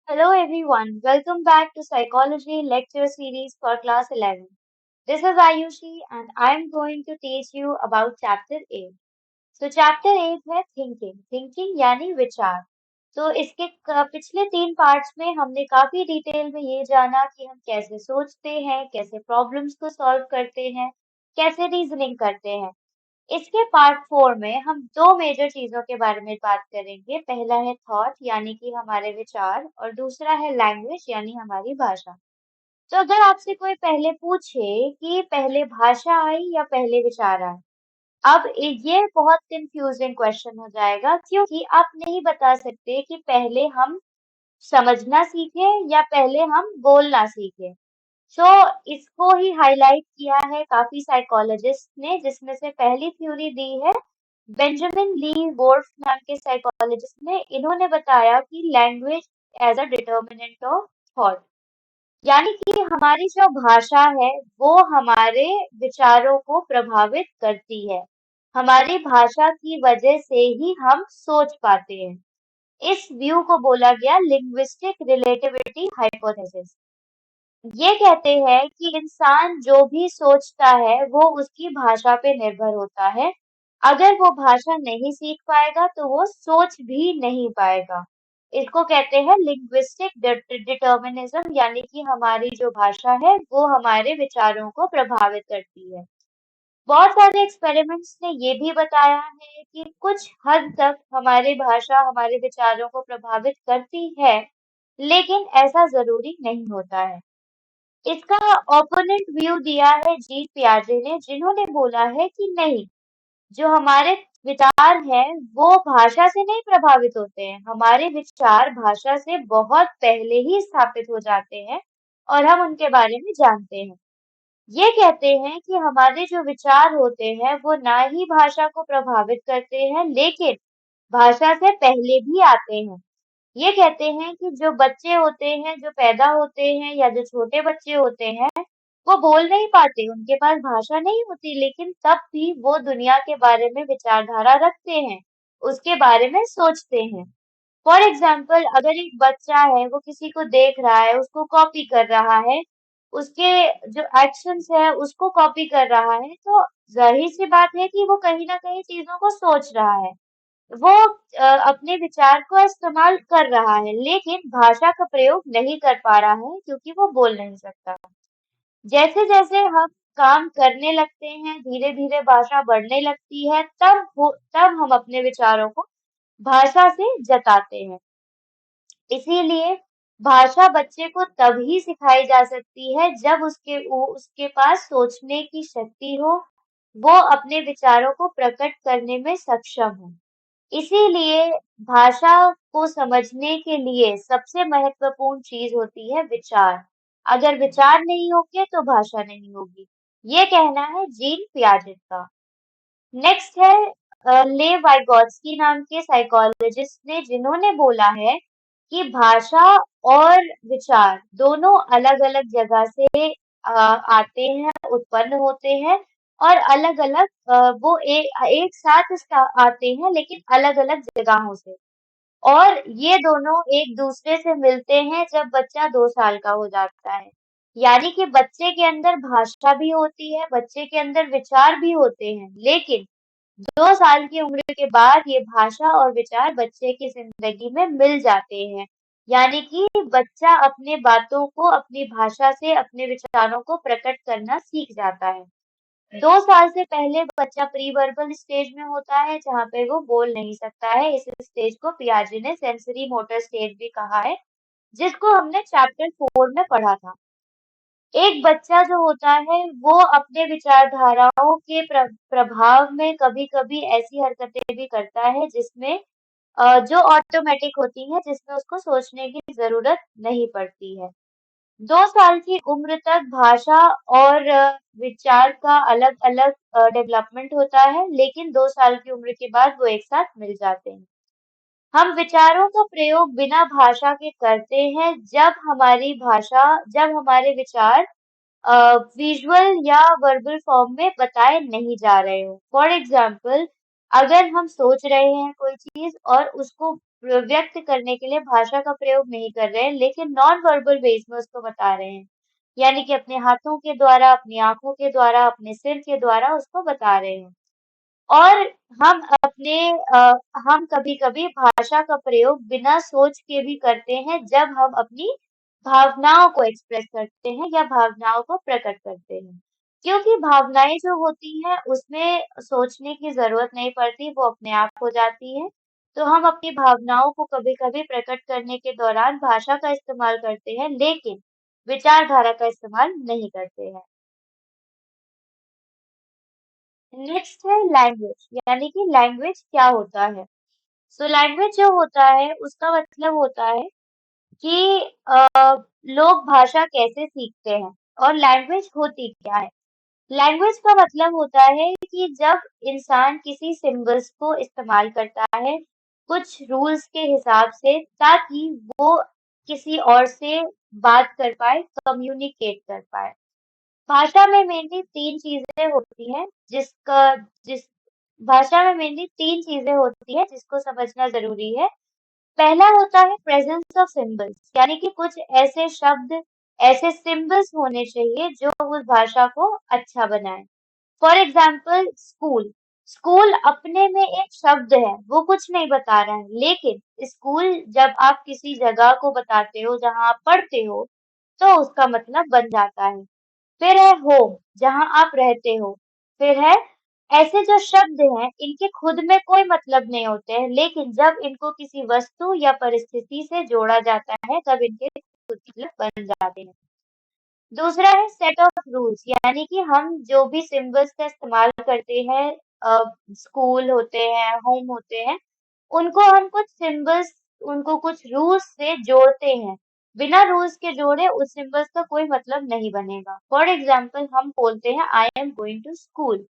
Hello everyone, welcome back to Psychology Lecture Series for Class 11. This is Ayushi and I'm going to teach you about Chapter 8. So Chapter 8 है Thinking यानी विचार। तो इसके पिछले 3 parts में हमने काफी डिटेल में ये जाना कि हम कैसे सोचते हैं, कैसे प्रॉब्लम्स को सॉल्व करते हैं, कैसे रीजनिंग करते हैं। इसके पार्ट 4 में हम दो मेजर चीजों के बारे में बात करेंगे। पहला है थॉट यानी कि हमारे विचार और दूसरा है लैंग्वेज यानी हमारी भाषा। तो अगर आपसे कोई पहले पूछे कि पहले भाषा आई या पहले विचार आए, अब ये बहुत कंफ्यूजिंग क्वेश्चन हो जाएगा क्योंकि आप नहीं बता सकते कि पहले हम समझना सीखे या पहले हम बोलना सीखे। सो इसको ही हाईलाइट किया है काफी साइकोलॉजिस्ट ने, जिसमें से पहली थ्योरी दी है बेंजामिन ली वोल्फ नाम के साइकोलॉजिस्ट ने। इन्होंने बताया कि language as a determinant of thought, यानी कि हमारी जो भाषा है वो हमारे विचारों को प्रभावित करती है। हमारी भाषा की वजह से ही हम सोच पाते हैं। इस व्यू को बोला गया लिंग्विस्टिक रिलेटिविटी हाइपोथेसिस। ये कहते हैं कि इंसान जो भी सोचता है वो उसकी भाषा पे निर्भर होता है। अगर वो भाषा नहीं सीख पाएगा तो वो सोच भी नहीं पाएगा। इसको कहते हैं लिंग्विस्टिक डिटर्मिनिज्म, यानी कि हमारी जो भाषा है वो हमारे विचारों को प्रभावित करती है। बहुत सारे एक्सपेरिमेंट्स ने ये भी बताया है कि कुछ हद तक हमारी भाषा हमारे विचारों को प्रभावित करती है, लेकिन ऐसा जरूरी नहीं होता है। इसका ओपोनेंट व्यू दिया है जीन पियाजे ने, जिन्होंने बोला है कि नहीं, जो हमारे विचार हैं वो भाषा से नहीं प्रभावित होते हैं। हमारे विचार भाषा से बहुत पहले ही स्थापित हो जाते हैं और हम उनके बारे में जानते हैं। ये कहते हैं कि हमारे जो विचार होते हैं वो ना ही भाषा को प्रभावित करते हैं, लेकिन भाषा से पहले भी आते हैं। ये कहते हैं कि जो बच्चे होते हैं, जो पैदा होते हैं या जो छोटे बच्चे होते हैं, वो बोल नहीं पाते, उनके पास भाषा नहीं होती, लेकिन तब भी वो दुनिया के बारे में विचारधारा रखते हैं, उसके बारे में सोचते हैं। फॉर एग्जाम्पल, अगर एक बच्चा है वो किसी को देख रहा है, उसको कॉपी कर रहा है, उसके जो एक्शंस है उसको कॉपी कर रहा है, तो जाहिर सी बात है कि वो कहीं ना कहीं चीजों को सोच रहा है। वो अपने विचार को इस्तेमाल कर रहा है, लेकिन भाषा का प्रयोग नहीं कर पा रहा है क्योंकि वो बोल नहीं सकता। जैसे जैसे हम काम करने लगते हैं, धीरे धीरे भाषा बढ़ने लगती है, तब हम अपने विचारों को भाषा से जताते हैं। इसीलिए भाषा बच्चे को तभी सिखाई जा सकती है जब उसके पास सोचने की शक्ति हो, वो अपने विचारों को प्रकट करने में सक्षम हो। इसीलिए भाषा को समझने के लिए सबसे महत्वपूर्ण चीज होती है विचार। अगर विचार नहीं होंगे तो भाषा नहीं होगी। ये कहना है जीन पियाजेट का। नेक्स्ट है ले वाइगोत्स्की नाम के साइकोलॉजिस्ट ने, जिन्होंने बोला है कि भाषा और विचार दोनों अलग-अलग जगह से आते हैं, उत्पन्न होते हैं और अलग-अलग वो एक साथ आते हैं लेकिन अलग-अलग जगहों से। और ये दोनों एक दूसरे से मिलते हैं जब बच्चा 2 साल का हो जाता है। यानी कि बच्चे के अंदर भाषा भी होती है, बच्चे के अंदर विचार भी होते हैं, लेकिन 2 साल की उम्र के बाद ये भाषा और विचार बच्चे की जिंदगी में मिल जाते हैं। यानी कि बच्चा अपने बातों को अपनी भाषा से अपने विचारों को प्रकट करना सीख जाता है। 2 साल से पहले बच्चा प्री वर्बल स्टेज में होता है, जहाँ पे वो बोल नहीं सकता है। इस स्टेज को पियाजे ने सेंसरी मोटर स्टेज भी कहा है, जिसको हमने चैप्टर 4 में पढ़ा था। एक बच्चा जो होता है वो अपने विचारधाराओं के प्रभाव में कभी-कभी ऐसी हरकतें भी करता है जिसमें जो ऑटोमेटिक होती है, जिसमें उसको सोचने की जरूरत नहीं पड़ती है। 2 साल की उम्र तक भाषा और विचार का अलग-अलग डेवलपमेंट होता है, लेकिन 2 साल की उम्र के बाद वो एक साथ मिल जाते हैं। हम विचारों का प्रयोग बिना भाषा के करते हैं जब हमारे विचार विजुअल या वर्बल फॉर्म में बताए नहीं जा रहे हो। फॉर एग्जाम्पल, अगर हम सोच रहे हैं कोई चीज और उसको व्यक्त करने के लिए भाषा का प्रयोग नहीं कर रहे हैं, लेकिन नॉन वर्बल वेज में उसको बता रहे हैं। यानी कि अपने हाथों के द्वारा, अपनी आंखों के द्वारा, अपने सिर के द्वारा उसको बता रहे हैं। और हम अपने हम कभी-कभी भाषा का प्रयोग बिना सोच के भी करते हैं जब हम अपनी भावनाओं को एक्सप्रेस करते हैं या भावनाओं को प्रकट करते हैं। क्योंकि भावनाएं जो होती हैं उसमें सोचने की जरूरत नहीं पड़ती, वो अपने आप हो जाती है। तो हम अपनी भावनाओं को कभी-कभी प्रकट करने के दौरान भाषा का इस्तेमाल करते हैं, लेकिन विचारधारा का इस्तेमाल नहीं करते हैं। नेक्स्ट है लैंग्वेज, यानी कि लैंग्वेज क्या होता है। सो लैंग्वेज जो होता है उसका मतलब होता है कि लोग भाषा कैसे सीखते हैं और लैंग्वेज होती क्या है। लैंग्वेज का मतलब होता है कि जब इंसान किसी सिंबल्स को इस्तेमाल करता है कुछ रूल्स के हिसाब से, ताकि वो किसी और से बात कर पाए, कम्युनिकेट कर पाए। भाषा में मेनली 3 चीज़ें होती हैं जिस भाषा में मेनली 3 चीज़ें होती हैं जिसको समझना ज़रूरी है। पहला होता है प्रेज़ेंस ऑफ सिंबल्स, यानी कि कुछ ऐसे शब्द, ऐसे सिंबल्स होने चाहिए जो उस भाषा को अच्छा बनाएँ। For example school. स्कूल अपने में एक शब्द है, वो कुछ नहीं बता रहा है, लेकिन स्कूल जब आप किसी जगह को बताते हो जहाँ आप पढ़ते हो, तो उसका मतलब बन जाता है। फिर है होम, जहाँ आप रहते हो। फिर है ऐसे जो शब्द हैं, इनके खुद में कोई मतलब नहीं होते हैं, लेकिन जब इनको किसी वस्तु या परिस्थिति से जोड़ा जाता है, तब इनके खुद के मतलब बन जाते हैं। दूसरा है सेट ऑफ रूल्स, यानी कि हम जो भी सिंबल्स का इस्तेमाल करते हैं, स्कूल होते हैं, होम होते हैं, उनको हम कुछ सिंबल्स, उनको कुछ रूल्स से जोड़ते हैं। बिना रूल्स के जोड़े उस सिंबल्स का कोई मतलब नहीं बनेगा। फॉर एग्जाम्पल हम बोलते हैं I am going to school,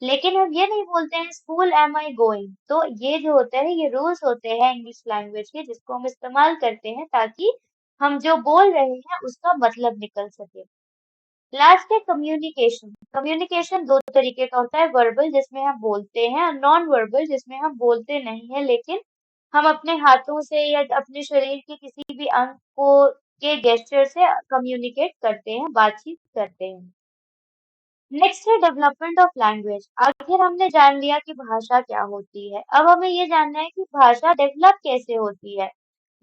लेकिन हम ये नहीं बोलते हैं स्कूल एम आई गोइंग। तो ये जो होता है, ये रूल्स होते हैं इंग्लिश लैंग्वेज के, जिसको हम इस्तेमाल करते हैं ताकि हम जो बोल रहे हैं उसका मतलब निकल सके। लास्ट है कम्युनिकेशन। कम्युनिकेशन दो तरीके का होता है, वर्बल जिसमें हम बोलते हैं और नॉन वर्बल जिसमें हम बोलते नहीं है, लेकिन हम अपने हाथों से या अपने शरीर के किसी भी अंग को के गेस्चर से कम्युनिकेट करते हैं, बातचीत करते हैं। नेक्स्ट है डेवलपमेंट ऑफ लैंग्वेज। आखिर हमने जान लिया कि भाषा क्या होती है, अब हमें ये जानना है कि भाषा डेवलप कैसे होती है,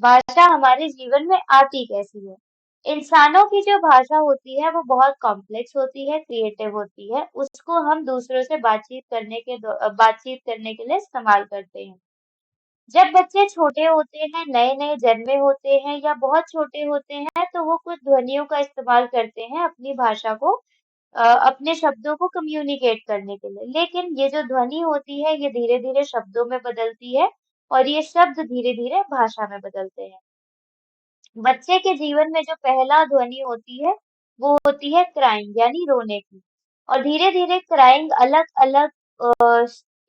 भाषा हमारे जीवन में आती कैसी है। इंसानों की जो भाषा होती है वो बहुत कॉम्प्लेक्स होती है, क्रिएटिव होती है, उसको हम दूसरों से बातचीत करने के लिए इस्तेमाल करते हैं। जब बच्चे छोटे होते हैं, नए नए जन्मे होते हैं या बहुत छोटे होते हैं, तो वो कुछ ध्वनियों का इस्तेमाल करते हैं अपनी भाषा को, अपने शब्दों को कम्युनिकेट करने के लिए। लेकिन ये जो ध्वनि होती है, ये धीरे धीरे शब्दों में बदलती है और ये शब्द धीरे धीरे भाषा में बदलते हैं। बच्चे के जीवन में जो पहला ध्वनि होती है, वो होती है क्राइंग, यानी रोने की। और धीरे धीरे क्राइंग अलग अलग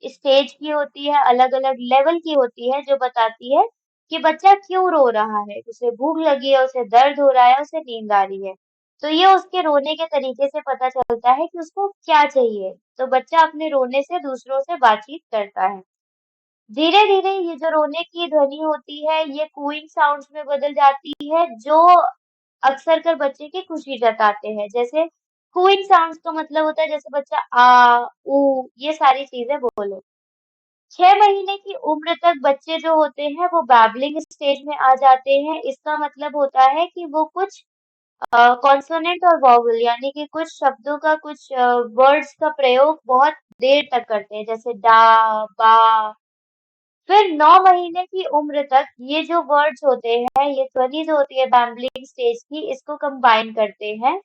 स्टेज की होती है, अलग अलग लेवल की होती है, जो बताती है कि बच्चा क्यों रो रहा है, उसे भूख लगी है, उसे दर्द हो रहा है, उसे नींद आ रही है। तो ये उसके रोने के तरीके से पता चलता है कि उसको क्या चाहिए। तो बच्चा अपने रोने से दूसरों से बातचीत करता है। धीरे-धीरे ये जो रोने की ध्वनि होती है, ये कूइंग साउंड्स में बदल जाती है, जो अक्सर कर बच्चे की खुशी जताते हैं। जैसे कूइंग साउंड्स का मतलब होता है जैसे बच्चा आ, ऊ ये सारी चीज़ें बोले। 6 महीने की उम्र तक बच्चे जो होते हैं वो बैबलिंग स्टेज में आ जाते हैं। इसका मतलब होता है कि वो कुछ कॉन्सोनेंट और वॉवल, यानी कि कुछ शब्दों का, कुछ वर्ड्स का प्रयोग बहुत देर तक करते हैं, जैसे डा, बा। फिर 9 महीने की उम्र तक ये जो वर्ड्स होते हैं, ये ध्वनि जो होती है बैम्बलिंग स्टेज की, इसको कंबाइन करते हैं,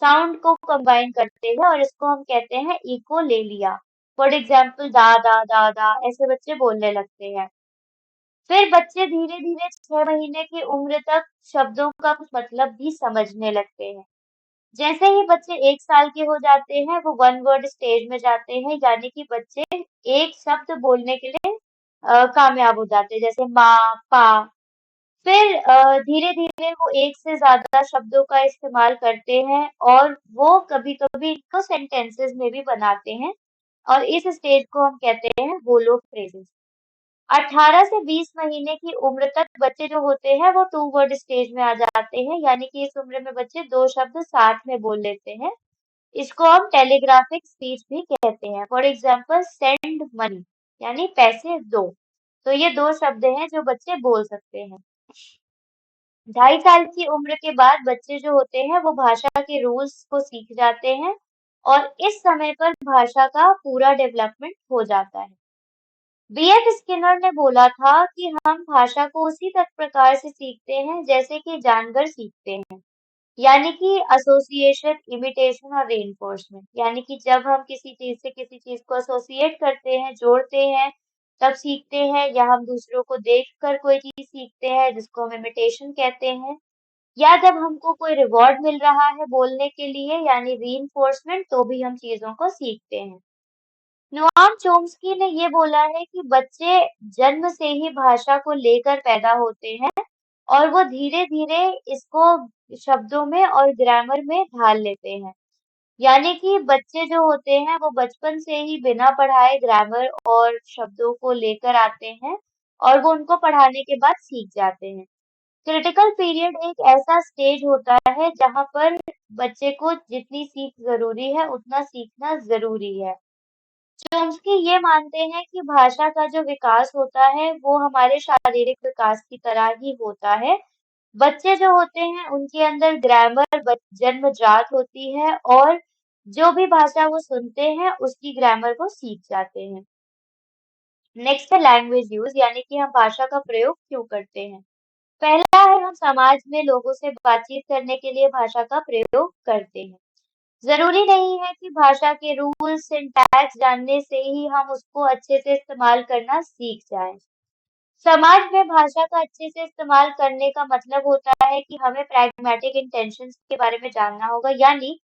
साउंड को कंबाइन करते हैं और इसको हम कहते हैं इकोलेलिया। फॉर एग्जाम्पल दा दा दा दा, ऐसे बच्चे बोलने लगते हैं। फिर बच्चे धीरे धीरे 6 महीने की उम्र तक शब्दों का कुछ मतलब भी समझने लगते हैं। जैसे ही बच्चे 1 साल के हो जाते हैं, वो वन वर्ड स्टेज में जाते हैं, यानी कि बच्चे एक शब्द बोलने के लिए कामयाब हो जाते हैं, जैसे माँ, पा। फिर धीरे-धीरे वो एक से ज़्यादा शब्दों का इस्तेमाल करते हैं और वो कभी-कभी इनको सेंटेंसेस में भी बनाते हैं और इस स्टेज को हम कहते हैं होलो फ्रेजेस। 18 से 20 महीने की उम्र तक बच्चे जो होते हैं वो टू वर्ड स्टेज में आ जाते हैं, यानी कि इस उम्र में बच्चे दो शब्द साथ में बोल लेते हैं। इसको हम टेलीग्राफिक स्पीच भी कहते हैं। फॉर एग्जाम्पल सेंड मनी, यानी पैसे दो। तो ये दो शब्द हैं जो बच्चे बोल सकते हैं। 2.5 साल की उम्र के बाद बच्चे जो होते हैं वो भाषा के रूल्स को सीख जाते हैं और इस समय पर भाषा का पूरा डेवलपमेंट हो जाता है। बीएफ स्किनर ने बोला था कि हम भाषा को उसी तक प्रकार से सीखते हैं जैसे कि जानवर सीखते हैं, यानी कि एसोसिएशन, इमिटेशन और रेनफोर्समेंट। यानी कि जब हम किसी चीज से किसी चीज को एसोसिएट करते हैं, जोड़ते हैं, तब सीखते हैं, या हम दूसरों को देखकर कोई चीज सीखते हैं जिसको हम इमिटेशन कहते हैं, या जब हमको कोई रिवॉर्ड मिल रहा है बोलने के लिए यानी रीइंफोर्समेंट, तो भी हम चीजों को सीखते हैं। नोआम चोम्स्की ने ये बोला है कि बच्चे जन्म से ही भाषा को लेकर पैदा होते हैं और वो धीरे धीरे इसको शब्दों में और ग्रामर में ढाल लेते हैं। यानी कि बच्चे जो होते हैं वो बचपन से ही बिना पढ़ाए ग्रामर और शब्दों को लेकर आते हैं और वो उनको पढ़ाने के बाद सीख जाते हैं। क्रिटिकल पीरियड एक ऐसा स्टेज होता है जहाँ पर बच्चे को जितनी सीख जरूरी है उतना सीखना जरूरी है। चॉम्स्की ये मानते हैं कि भाषा का जो विकास होता है वो हमारे शारीरिक विकास की तरह ही होता है। बच्चे जो होते हैं उनके अंदर ग्रामर जन्मजात होती है और जो भी भाषा वो सुनते हैं उसकी ग्रामर वो सीख जाते हैं। नेक्स्ट है लैंग्वेज यूज, यानी कि हम भाषा का प्रयोग क्यों करते हैं। पहला है, हम समाज में लोगों से बातचीत करने के लिए भाषा का प्रयोग करते हैं। जरूरी नहीं है कि भाषा के रूल्स सिंटैक्स जानने से ही हम उसको अच्छे से इस्तेमाल करना सीख जाएं। समाज में भाषा का अच्छे से इस्तेमाल करने का मतलब होता है कि हमें प्रैग्मेटिक इंटेंशंस के बारे में जानना होगा, यानी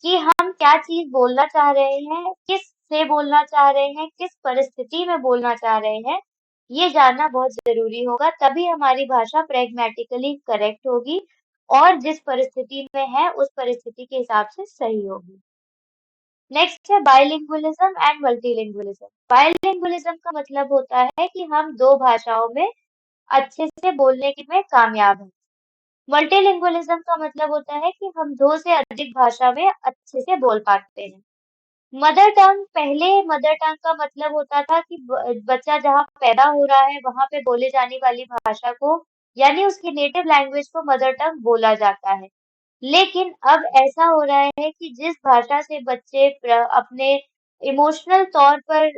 कि हम क्या चीज बोलना चाह रहे हैं, किस से बोलना चाह रहे हैं, किस परिस्थिति में बोलना चाह रहे हैं, ये जानना बहुत जरूरी होगा। तभी हमारी भाषा प्रैग्मेटिकली करेक्ट होगी और जिस परिस्थिति में है उस परिस्थिति के हिसाब से सही होगी। नेक्स्ट है बाइलिंगुअलिज्म एंड मल्टीलिंगुअलिज्म। बाइलिंगुअलिज्म का मतलब होता है कि हम दो भाषाओं में अच्छे से बोलने के में कामयाब हैं। मल्टीलिंगुअलिज्म का मतलब होता है कि हम दो से अधिक भाषा में अच्छे से बोल पाते हैं। मदर टंग, पहले मदर टंग का मतलब होता था कि बच्चा जहाँ पैदा हो रहा है वहां पे बोले जाने वाली भाषा को यानी उसकी नेटिव लैंग्वेज को मदर टंग बोला जाता है। लेकिन अब ऐसा हो रहा है कि जिस भाषा से बच्चे अपने इमोशनल तौर पर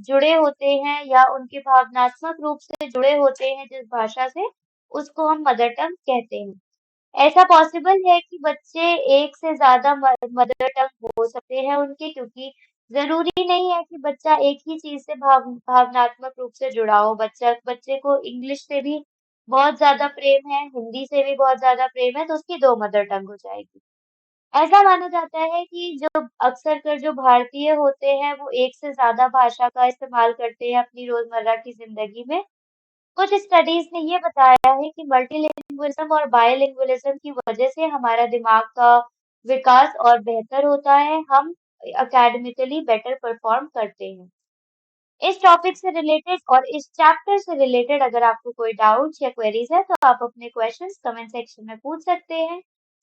जुड़े होते हैं या उनके भावनात्मक रूप से जुड़े होते हैं जिस भाषा से, उसको हम मदर टंग कहते हैं। ऐसा पॉसिबल है कि बच्चे एक से ज्यादा मदर टंग हो सकते हैं उनके, क्योंकि जरूरी नहीं है कि बच्चा एक ही चीज से भावनात्मक रूप से जुड़ा हो। बच्चे को इंग्लिश से भी बहुत ज्यादा प्रेम है, हिंदी से भी बहुत ज्यादा प्रेम है, तो उसकी दो मदर टंग हो जाएगी। ऐसा माना जाता है कि जो अक्सर कर जो भारतीय होते हैं वो एक से ज्यादा भाषा का इस्तेमाल करते हैं अपनी रोजमर्रा की जिंदगी में। कुछ स्टडीज ने ये बताया है कि मल्टीलिंगुअलिज्म और बाइलिंगुअलिज्म की वजह से हमारा दिमाग का विकास और बेहतर होता है, हम एकेडमिकली बेटर परफॉर्म करते हैं। इस टॉपिक से रिलेटेड और इस चैप्टर से रिलेटेड अगर आपको कोई डाउट्स या क्वेरीज है तो आप अपने क्वेश्चंस कमेंट सेक्शन में पूछ सकते हैं।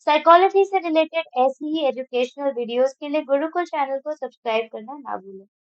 साइकोलॉजी से रिलेटेड ऐसी ही एजुकेशनल वीडियोस के लिए गुरुकुल चैनल को सब्सक्राइब करना ना भूलें।